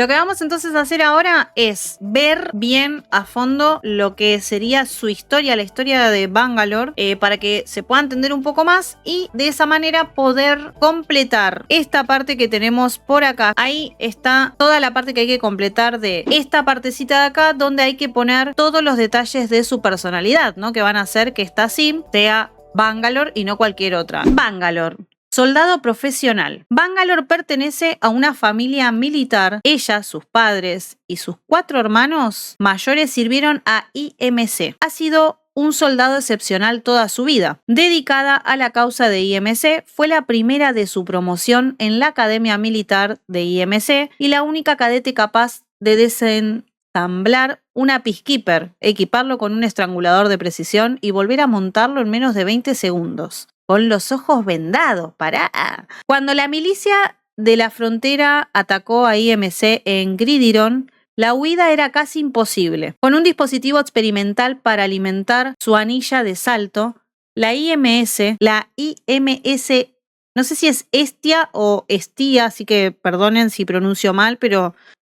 Lo que vamos entonces a hacer ahora es ver bien a fondo lo que sería su historia, la historia de Bangalore, para que se pueda entender un poco más y de esa manera poder completar esta parte que tenemos por acá. Ahí está toda la parte que hay que completar de esta partecita de acá, donde hay que poner todos los detalles de su personalidad, ¿no? Que van a hacer que esta sim sea Bangalore y no cualquier otra. Bangalore. Soldado profesional. Bangalore pertenece a una familia militar. Ella, sus padres y sus 4 hermanos mayores sirvieron a IMC. Ha sido un soldado excepcional toda su vida. Dedicada a la causa de IMC, fue la primera de su promoción en la Academia Militar de IMC y la única cadete capaz de desensamblar una Peacekeeper, equiparlo con un estrangulador de precisión y volver a montarlo en menos de 20 segundos. Con los ojos vendados, pará. Cuando la milicia de la frontera atacó a IMC en Gridiron, la huida era casi imposible. Con un dispositivo experimental para alimentar su anilla de salto, la IMS, no sé si es Estia o Estía, así que perdonen si pronuncio mal, pero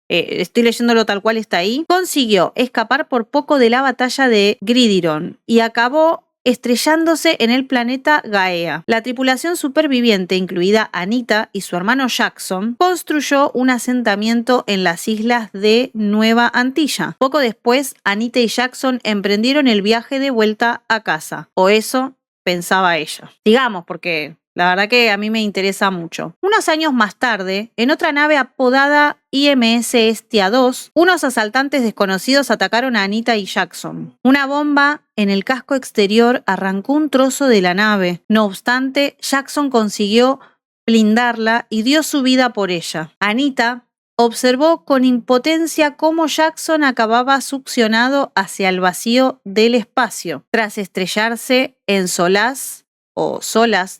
estoy leyéndolo tal cual está ahí, consiguió escapar por poco de la batalla de Gridiron y acabó estrellándose en el planeta Gaea. La tripulación superviviente, incluida Anita y su hermano Jackson, construyó un asentamiento en las islas de Nueva Antilla. Poco después, Anita y Jackson emprendieron el viaje de vuelta a casa. O eso pensaba ella. Sigamos, porque la verdad que a mí me interesa mucho. Unos años más tarde, en otra nave apodada IMS Estia 2, unos asaltantes desconocidos atacaron a Anita y Jackson. Una bomba en el casco exterior arrancó un trozo de la nave. No obstante, Jackson consiguió blindarla y dio su vida por ella. Anita observó con impotencia cómo Jackson acababa succionado hacia el vacío del espacio, tras estrellarse en Solas,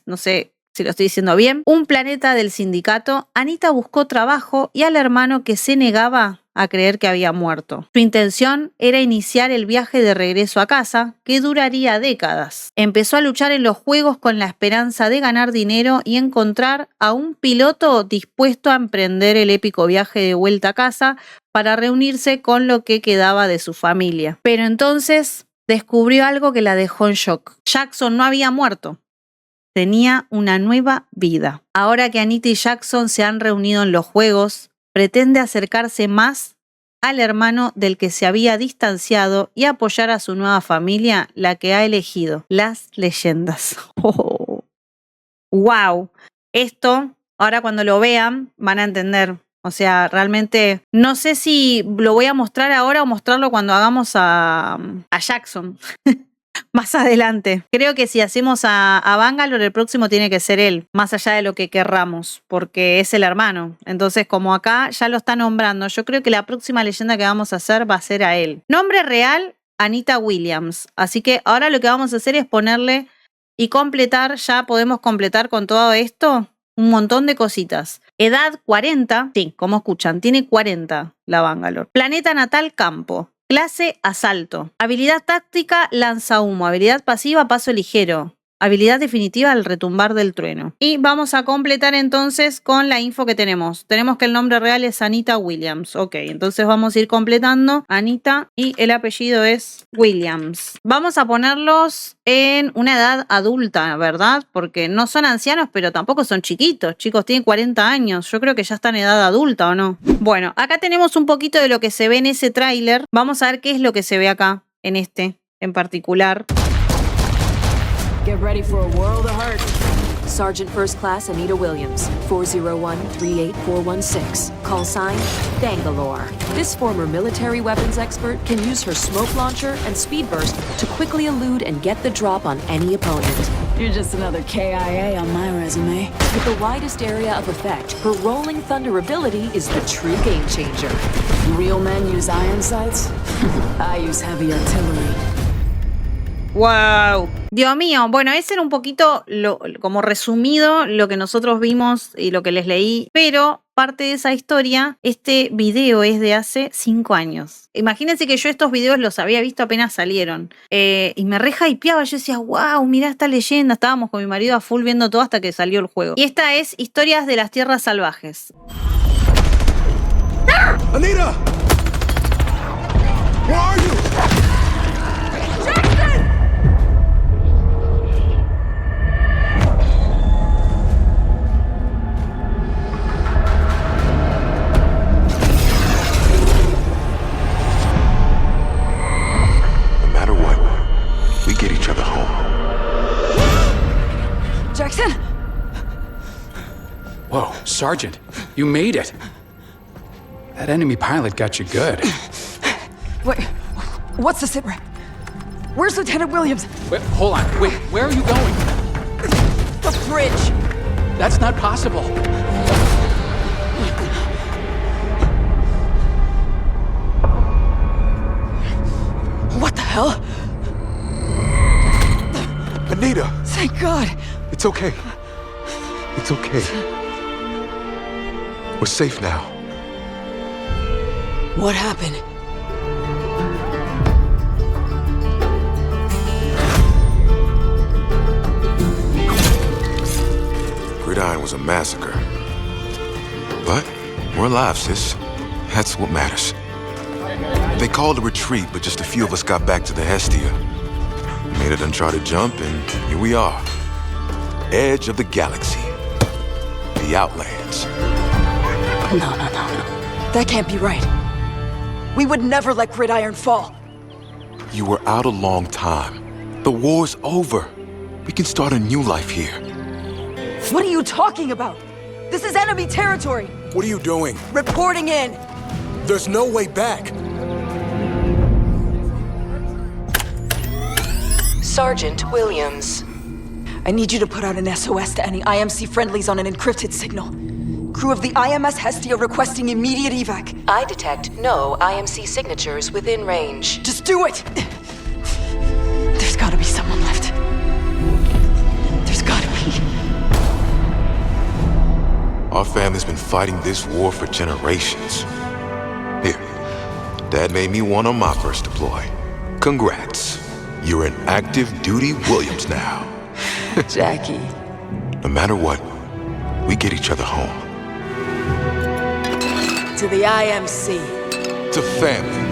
no sé si lo estoy diciendo bien, un planeta del sindicato. Anita buscó trabajo y al hermano que se negaba a creer que había muerto. Su intención era iniciar el viaje de regreso a casa, que duraría décadas. Empezó a luchar en los juegos con la esperanza de ganar dinero y encontrar a un piloto dispuesto a emprender el épico viaje de vuelta a casa para reunirse con lo que quedaba de su familia. Pero entonces descubrió algo que la dejó en shock. Jackson no había muerto. Tenía una nueva vida. Ahora que Anita y Jackson se han reunido en los juegos, pretende acercarse más al hermano del que se había distanciado y apoyar a su nueva familia, la que ha elegido, las leyendas. Oh. ¡Wow! Esto, ahora cuando lo vean, van a entender. O sea, realmente no sé si lo voy a mostrar ahora o mostrarlo cuando hagamos a Jackson. Más adelante. Creo que si hacemos a Bangalore, el próximo tiene que ser él, más allá de lo que querramos, porque es el hermano. Entonces, como acá ya lo está nombrando, yo creo que la próxima leyenda que vamos a hacer va a ser a él. Nombre real, Anita Williams. Así que ahora lo que vamos a hacer es ponerle y completar, ya podemos completar con todo esto un montón de cositas. Edad 40, sí, como escuchan, tiene 40 la Bangalore. Planeta natal, campo. Clase, asalto. Habilidad táctica, lanza humo. Habilidad pasiva, paso ligero. Habilidad definitiva, el retumbar del trueno. Y vamos a completar entonces con la info que tenemos. Tenemos que el nombre real es Anita Williams. Ok, entonces vamos a ir completando. Anita y el apellido es Williams. Vamos a ponerlos en una edad adulta, ¿verdad? Porque no son ancianos, pero tampoco son chiquitos. Chicos, tienen 40 años. Yo creo que ya están en edad adulta, ¿o no? Bueno, acá tenemos un poquito de lo que se ve en ese tráiler. Vamos a ver qué es lo que se ve acá, en este en particular. Get ready for a world of hurt. Sergeant First Class Anita Williams, 401-38416. Call sign, Bangalore. This former military weapons expert can use her smoke launcher and speed burst to quickly elude and get the drop on any opponent. You're just another KIA on my resume. With the widest area of effect, her Rolling Thunder ability is the true game changer. Real men use iron sights. I use heavy artillery. ¡Wow! Dios mío, bueno, ese era un poquito como resumido lo que nosotros vimos y lo que les leí, pero parte de esa historia, este video es de hace 5 años. Imagínense que yo estos videos los había visto apenas salieron y me re hypeaba, yo decía, wow, mirá esta leyenda, estábamos con mi marido a full viendo todo hasta que salió el juego. Y esta es Historias de las Tierras Salvajes. ¡Ah! Anita! Where are you? Jackson! No matter what, we get each other home. Jackson? Whoa, Sergeant, you made it. That enemy pilot got you good. Wait, what's the sitrep? Where's Lieutenant Williams? Wait, hold on. Wait, where are you going? The bridge! That's not possible. What the hell? Anita! Thank God! It's okay. It's okay. We're safe now. What happened? Gridiron was a massacre. But we're alive, sis. That's what matters. They called a retreat, but just a few of us got back to the Hestia. Made an uncharted jump, and here we are. Edge of the galaxy. The Outlands. No. That can't be right. We would never let Gridiron fall. You were out a long time. The war's over. We can start a new life here. What are you talking about? This is enemy territory. What are you doing? Reporting in. There's no way back. Sergeant Williams. I need you to put out an SOS to any IMC friendlies on an encrypted signal. Crew of the IMS Hestia requesting immediate evac. I detect no IMC signatures within range. Just do it! There's gotta be someone left. There's gotta be. Our family's been fighting this war for generations. Here, Dad made me one on my first deploy. Congrats. You're an active duty Williams now. Jackie. No matter what, we get each other home. To the IMC. To family.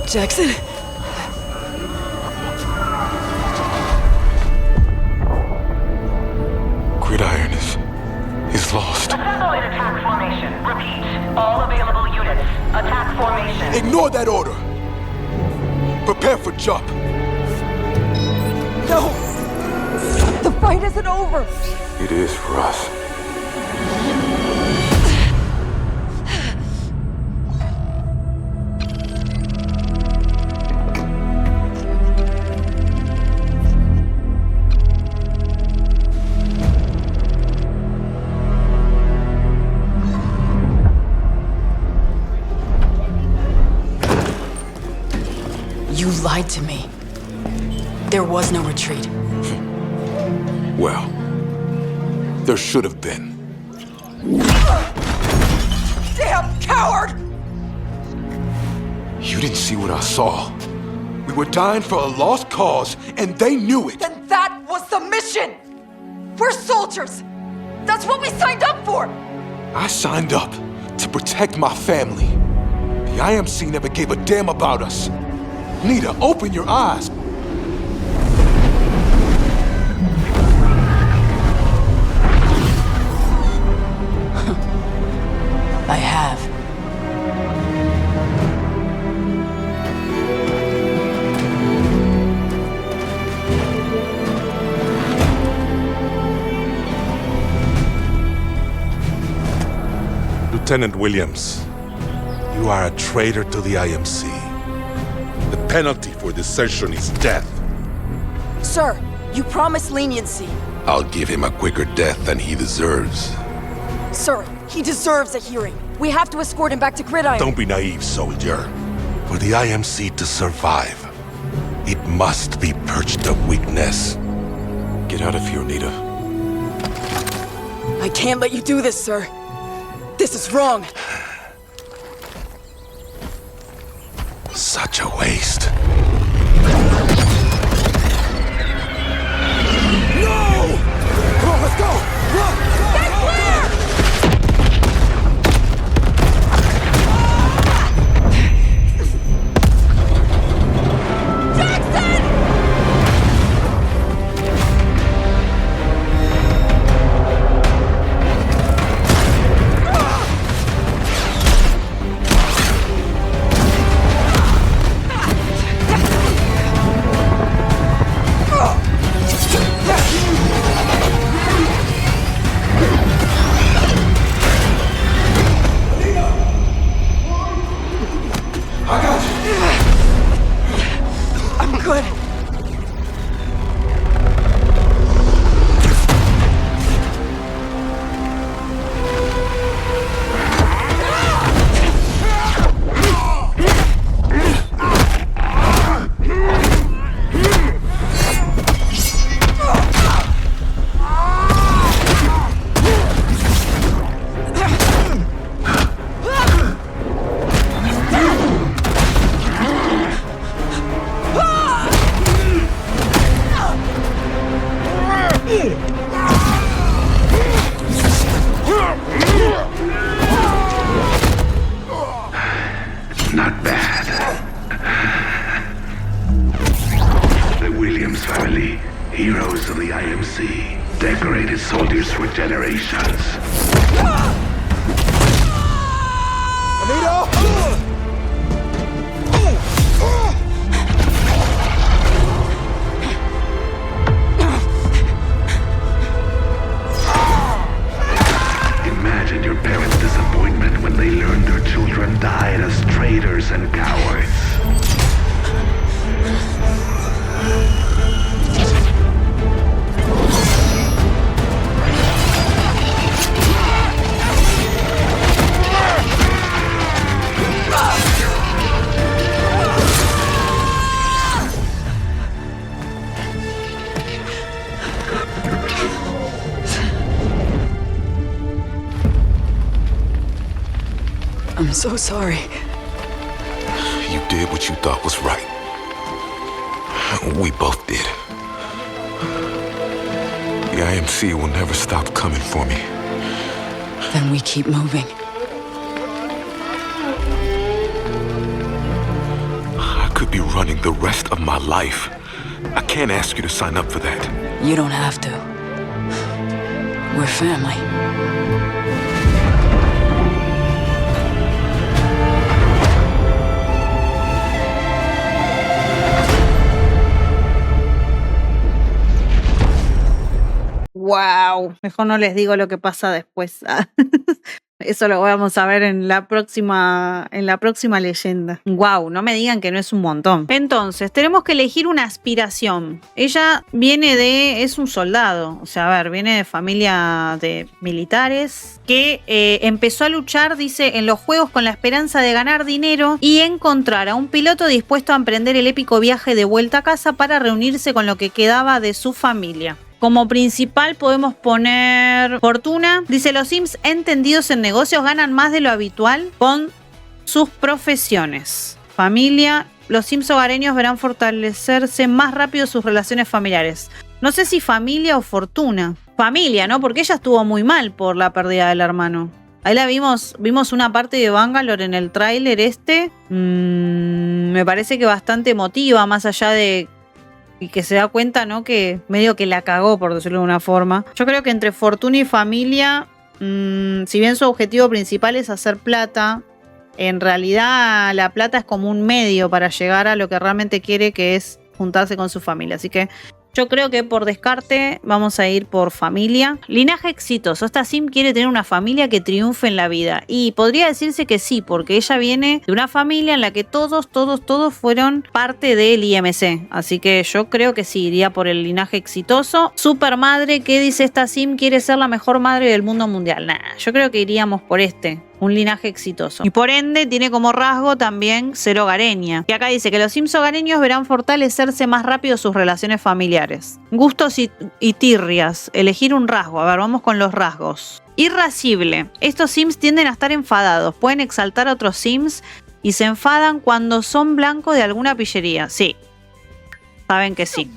Jackson? Gridiron is lost. Assemble in attack formation. Repeat. All available units. Attack formation. Ignore that order. Prepare for jump. No! The fight isn't over! It is for us. You lied to me. There was no retreat. Well, there should have been. Damn coward! You didn't see what I saw. We were dying for a lost cause, and they knew it. Then that was the mission! We're soldiers! That's what we signed up for! I signed up to protect my family. The IMC never gave a damn about us. Nita, open your eyes. I have. Lieutenant Williams, you are a traitor to the IMC. The penalty for desertion is death. Sir, you promised leniency. I'll give him a quicker death than he deserves. Sir, he deserves a hearing. We have to escort him back to Gridiron. Don't be naive, soldier. For the IMC to survive, it must be purged of weakness. Get out of here, Nita. I can't let you do this, sir. This is wrong. Such a waste. No! Come on, let's go! Run! Get clear! Not bad. The Williams family, heroes of the IMC, decorated soldiers for generations. Imagine your parents' disappointment when they learned their children died as traitors and cowards. I'm so sorry. You did what you thought was right. We both did. The IMC will never stop coming for me. Then we keep moving. I could be running the rest of my life. I can't ask you to sign up for that. You don't have to. We're family. Wow, mejor no les digo lo que pasa después. Eso lo vamos a ver en la próxima leyenda. Wow, no me digan que no es un montón. Entonces, tenemos que elegir una aspiración. Ella es un soldado, o sea, a ver, viene de familia de militares que empezó a luchar, dice, en los juegos con la esperanza de ganar dinero y encontrar a un piloto dispuesto a emprender el épico viaje de vuelta a casa para reunirse con lo que quedaba de su familia. Como principal podemos poner fortuna. Dice, los Sims entendidos en negocios ganan más de lo habitual con sus profesiones. Familia. Los Sims hogareños verán fortalecerse más rápido sus relaciones familiares. No sé si familia o fortuna. Familia, ¿no? Porque ella estuvo muy mal por la pérdida del hermano. Ahí la vimos una parte de Bangalore en el tráiler este. Me parece que bastante emotiva, más allá de... y que se da cuenta, ¿no? Que medio que la cagó, por decirlo de una forma. Yo creo que entre fortuna y familia, si bien su objetivo principal es hacer plata, en realidad la plata es como un medio para llegar a lo que realmente quiere, que es juntarse con su familia. Así que yo creo que por descarte vamos a ir por familia. Linaje exitoso. Esta Sim quiere tener una familia que triunfe en la vida. Y podría decirse que sí, porque ella viene de una familia en la que todos fueron parte del IMC. Así que yo creo que sí, iría por el linaje exitoso. Super madre, ¿qué dice esta Sim? Quiere ser la mejor madre del mundo mundial. Nah, yo creo que iríamos por este. un linaje exitoso. Y por ende tiene como rasgo también ser hogareña. Y acá dice que los Sims hogareños verán fortalecerse más rápido sus relaciones familiares. Gustos y tirrias. Elegir un rasgo. A ver, vamos con los rasgos. Irascible. Estos Sims tienden a estar enfadados. Pueden exaltar a otros Sims y se enfadan cuando son blanco de alguna pillería. Sí. Saben que sí.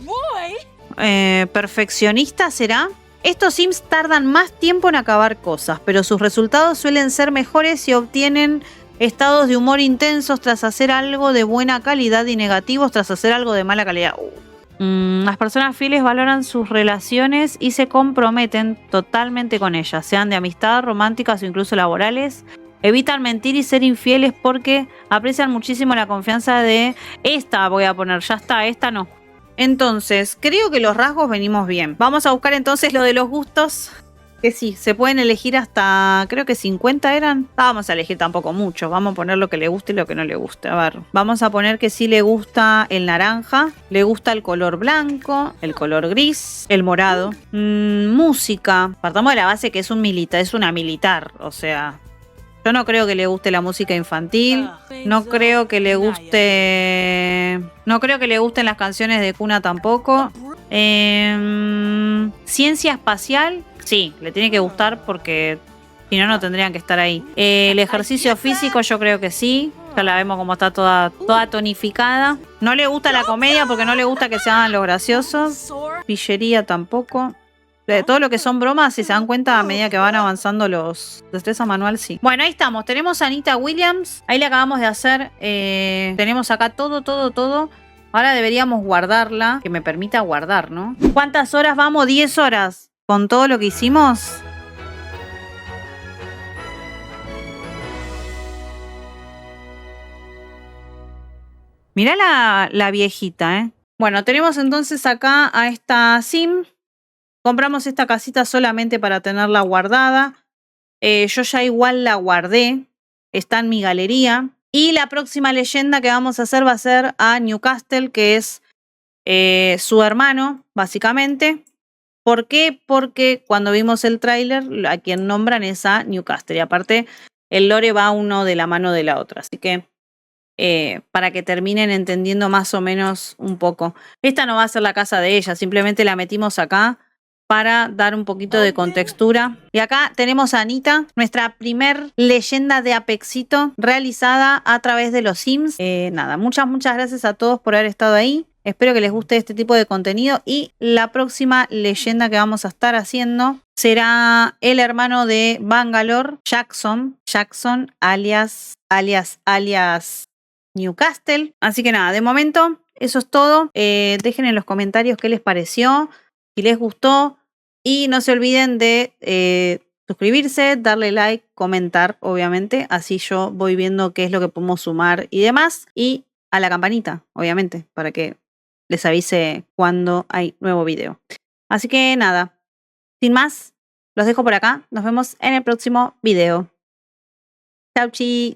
Perfeccionista será. Estos Sims tardan más tiempo en acabar cosas, pero sus resultados suelen ser mejores si obtienen estados de humor intensos tras hacer algo de buena calidad y negativos tras hacer algo de mala calidad. Las personas fieles valoran sus relaciones y se comprometen totalmente con ellas, sean de amistad, románticas o incluso laborales. Evitan mentir y ser infieles porque aprecian muchísimo la confianza de esta voy a poner, ya está, esta no. Entonces, creo que los rasgos venimos bien. Vamos a buscar entonces lo de los gustos. Que sí, se pueden elegir hasta, creo que 50 eran. Vamos a elegir tampoco mucho. Vamos a poner lo que le guste y lo que no le guste. A ver, vamos a poner que sí le gusta el naranja. Le gusta el color blanco, el color gris, el morado. Música. Partamos de la base que es una militar. O sea, yo no creo que le guste la música infantil. No creo que le guste... No creo que le gusten las canciones de cuna tampoco. Ciencia espacial. Sí, le tiene que gustar porque si no, no tendrían que estar ahí. El ejercicio físico yo creo que sí. Ya la vemos como está toda tonificada. No le gusta la comedia porque no le gusta que se hagan los graciosos. Pillería tampoco. De todo lo que son bromas, si se dan cuenta a medida que van avanzando los destreza manual, sí. Bueno, ahí estamos. Tenemos a Anita Williams. Ahí le acabamos de hacer. Tenemos acá todo. Ahora deberíamos guardarla. Que me permita guardar, ¿no? ¿Cuántas horas vamos? 10 horas. Con todo lo que hicimos. Mirá la viejita, ¿eh? Bueno, tenemos entonces acá a esta Sim. Compramos esta casita solamente para tenerla guardada. Yo ya igual la guardé. Está en mi galería. Y la próxima leyenda que vamos a hacer va a ser a Newcastle, que es su hermano, básicamente. ¿Por qué? Porque cuando vimos el tráiler, a quien nombran es a Newcastle. Y aparte, el lore va uno de la mano de la otra. Así que, para que terminen entendiendo más o menos un poco. Esta no va a ser la casa de ella. Simplemente la metimos acá para dar un poquito de contextura. Y acá tenemos a Anita, nuestra primer leyenda de Apexito realizada a través de los Sims. Nada, muchas gracias a todos por haber estado ahí. Espero que les guste este tipo de contenido y la próxima leyenda que vamos a estar haciendo será el hermano de Bangalore, Jackson alias Newcastle. Así que nada, de momento eso es todo. Dejen en los comentarios qué les pareció, si les gustó y no se olviden de suscribirse, darle like, comentar obviamente, así yo voy viendo qué es lo que podemos sumar y demás, y a la campanita obviamente para que les avise cuando hay nuevo video. Así que nada, sin más, los dejo por acá. Nos vemos en el próximo video. Chau chi.